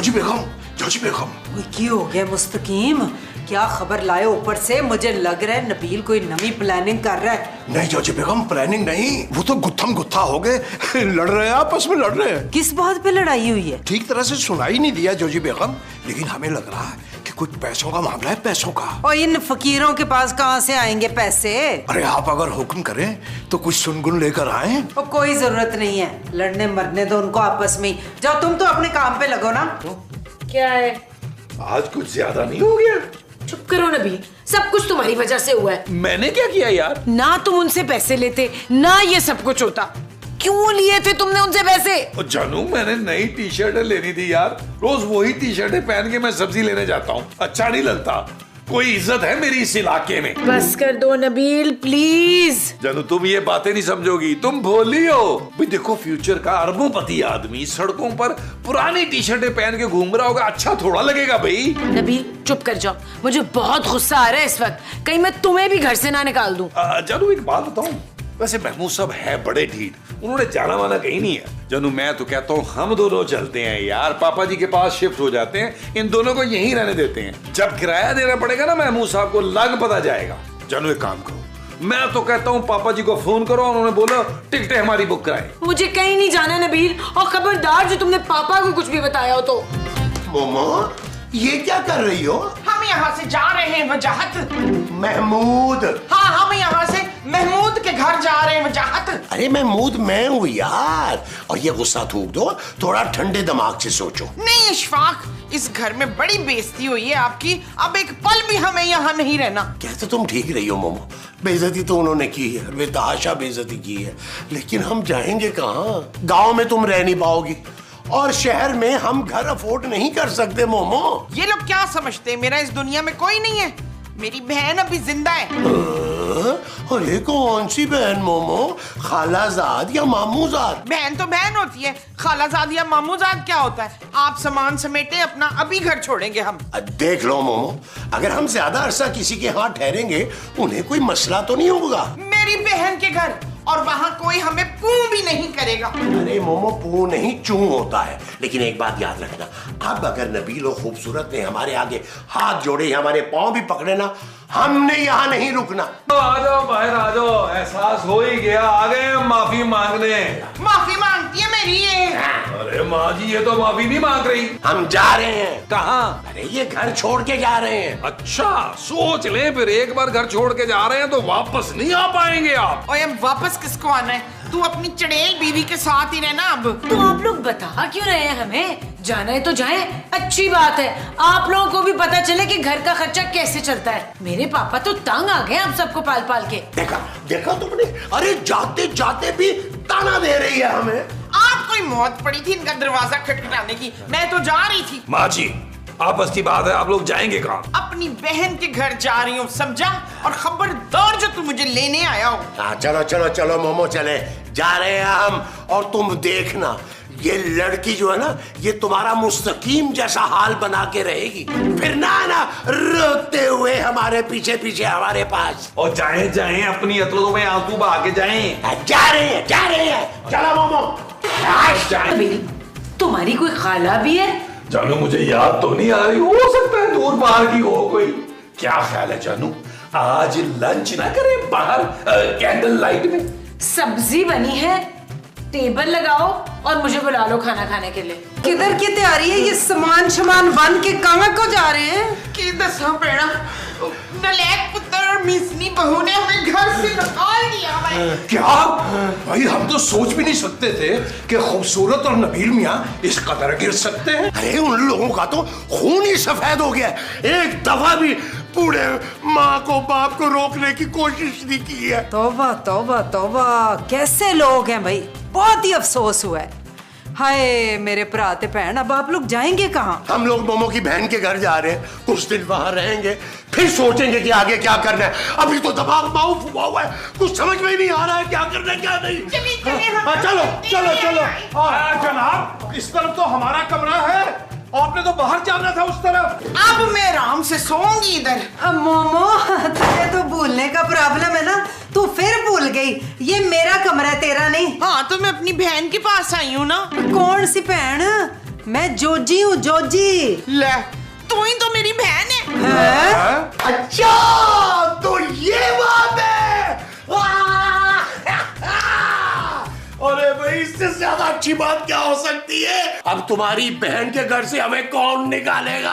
Georgy बेगम, Georgy बेगम। की हो गया मुस्तकीम? क्या खबर लाए ऊपर से? मुझे लग रहा है नबील कोई नवी प्लानिंग कर रहा है। नहीं जॉर्जी बेगम, प्लानिंग नहीं, वो तो गुत्थम गुत्था हो गए, लड़ रहे हैं, आपस में लड़ रहे हैं। किस बात पे लड़ाई हुई है? ठीक तरह से सुनाई नहीं दिया जॉर्जी बेगम, लेकिन हमें लग रहा है कि कुछ पैसों का मामला है, पैसों का। और इन फकीरों के पास कहाँ से आएंगे पैसे? अरे आप अगर हुक्म करें तो कुछ सुनगुन लेकर आए। और कोई जरूरत नहीं है, लड़ने मरने दो उनको आपस में। जाओ तुम तो अपने काम पे लगो ना। क्या है? आज कुछ ज्यादा नहीं हो गया? चुप करो नबील, सब कुछ तुम्हारी वजह से हुआ है। मैंने क्या किया यार? ना तुम उनसे पैसे लेते ना ये सब कुछ होता। क्यों लिए थे तुमने उनसे पैसे? जानू, मैंने नई टी शर्टें लेनी थी यार। रोज वही टी शर्टें पहन के मैं सब्जी लेने जाता हूँ, अच्छा नहीं लगता। कोई इज्जत है मेरी इस इलाके में? बस कर दो नबील प्लीज। जानू, तुम ये बातें नहीं समझोगी, तुम भोली हो। भाई देखो, फ्यूचर का अरबोंपति आदमी सड़कों पर पुरानी टी शर्टें पहन के घूम रहा होगा, अच्छा थोड़ा लगेगा भाई। नबील चुप कर जाओ, मुझे बहुत गुस्सा आ रहा है इस वक्त, कहीं मैं तुम्हें भी घर से ना निकाल दूं। जानू एक बात बताऊं, वैसे महमूद साहब है बड़े ढीठ, उन्होंने जाना माना कहीं नहीं है। जानू मैं तो कहता हूँ हम दोनों चलते हैं यार, पापा जी के पास शिफ्ट हो जाते हैं, इन दोनों को यहीं रहने देते हैं। जब किराया देना पड़ेगा ना महमूद साहब को, लग पता जाएगा। जानू एक काम करो, मैं तो कहता हूँ पापा जी को फोन करो, उन्होंने बोला टिकटें हमारी बुक कराएं। मुझे कहीं नहीं जाना नबील, और खबरदार जो तुमने पापा को कुछ भी बताया हो तो। मोमो, ये क्या कर रही हो? हम यहाँ से जा रहे हैं वजाहत। महमूद। हाँ, हम यहाँ से महमूद के घर जा रहे हैं वजाहत। अरे महमूद मैं हूँ यार, और ये गुस्सा थूक दो, थोड़ा ठंडे दिमाग से सोचो। नहीं इशफाक, इस घर में बड़ी बेइज्जती हुई है आपकी, अब एक पल भी हमें यहाँ नहीं रहना। कहते तुम ठीक रही हो मोमो, बेइज्जती तो उन्होंने की है, बेतहाशा बेइज्जती की है, लेकिन हम जाएंगे कहाँ? गांव में तुम रह नहीं पाओगी, और शहर में हम घर अफोर्ड नहीं कर सकते। मोमो, ये लोग क्या समझते हैं, मेरा इस दुनिया में कोई नहीं है? मेरी बहन अभी जिंदा है। अरे कौन सी बहन मोमो? खालाजाद या मामूजाद? बहन तो बहन होती है, खालाजाद या मामूजाद क्या होता है? आप सामान समेटे अपना, अभी घर छोड़ेंगे हम। देख लो मोमो, अगर हम ज्यादा अरसा किसी के हाथ ठहरेंगे, उन्हें कोई मसला तो नहीं होगा। मेरी बहन के घर, और वहाँ कोई हमें पू भी नहीं करेगा। अरे मोमो, पू नहीं चू होता है, लेकिन एक बात याद रखना, अब अगर नबील और खूबसूरत ने हमारे आगे हाथ जोड़े, हमारे पांव भी पकड़े ना, हमने यहाँ नहीं रुकना। आ जाओ बाहर आ जाओ, एहसास हो ही गया, आ गए हम माफी मांगने। माफी मांगती है मेरी ये। अरे माँ जी, ये तो माफी नहीं मांग रही। हम जा रहे हैं। कहाँ? अरे ये घर छोड़ के जा रहे हैं। अच्छा, सोच ले फिर, एक बार घर छोड़ के जा रहे हैं तो वापस नहीं आ पाएंगे आप। और अब वापस किसको आना है? तू अपनी चड़ेल बीवी के साथ ही रहना अब। तो आप लोग बता क्यों रहे हैं हमें? जाना है तो जाएं, अच्छी बात है, आप लोगों को भी पता चले कि घर का खर्चा कैसे चलता है। मेरे पापा तो तंग आ गए आप सबको पाल पाल के। देखा देखा तुमने? अरे जाते जाते भी ताना दे रही है हमें। आप कोई मौत पड़ी थी इनका दरवाजा खटखटाने की, मैं तो जा रही थी। माँ जी, आपस की बात है, आप लोग जाएंगे कहाँ? अपनी बहन के घर जा रही हूँ, समझा? और खबरदार जो तू मुझे लेने आया हो। हाँ चलो चलो चलो मोमो, चले जा रहे हैं हम। और तुम देखना, ये लड़की जो है ना, ये तुम्हारा मुस्तकीम जैसा हाल बना के रहेगी, फिर ना रोते हुए हमारे पीछे पीछे हमारे पास। और जाएं जाएं, अपनी अतलों में आंसू बहा के जाएं। जा रहे हैं, जा रहे हैं, चलो मोमो। नबील, तुम्हारी कोई खाला भी है? जानू मुझे याद तो नहीं आ रही, हो सकता है दूर बाहर की हो कोई। क्या ख्याल है जानू, आज लंच ना करें बाहर कैंडल लाइट में? सब्जी बनी है, टेबल लगाओ और मुझे बुला लो खाना खाने के लिए। किधर की तैयारी है? ये सामान शमान बन के कहाँ को जा रहे हैं? कि दसा बेड़ा, नलायक पुत्र और मिसनी बहू ने हमें घर से निकाल दिया भाई। क्या भाई, हम तो सोच भी नहीं सकते थे कि खूबसूरत और नबील मियाँ इस कदर गिर सकते हैं। अरे उन लोगों का तो खून ही सफेद हो गया, एक दफा भी बूढ़े माँ को बाप को रोकने की कोशिश नहीं की है। तौबा तौबा तौबा, कैसे लोग हैं भाई, बहुत ही अफसोस हुआ है। हाय मेरे भरा ते भैन, अब आप लोग जाएंगे कहाँ? हम लोग मोमो की बहन के घर जा रहे हैं, कुछ दिन वहां रहेंगे, फिर सोचेंगे कि आगे क्या करना है। अभी तो दिमाग माऊ फुआ हुआ है, कुछ समझ में ही नहीं आ रहा है क्या करना है क्या नहीं। चलो चलो चलो। जनाब, इस तरफ तो हमारा कमरा है, आपने तो बाहर जाना था उस तरफ। अब मैं आराम से सोऊंगी इधर। अब मोमो, तुझे तो भूलने का प्रॉब्लम है ना, तू फिर भूल गई। ये मेरा कमरा है, तेरा नहीं। हाँ तो मैं अपनी बहन के पास आई हूँ ना। कौन सी बहन? मैं जोजी हूँ, जोजी। ले, तू ही तो मेरी बहन है। अच्छा तो ये बात है। अरे भाई इससे ज्यादा अच्छी बात क्या हो सकती है। अब तुम्हारी बहन के घर से हमें कौन निकालेगा?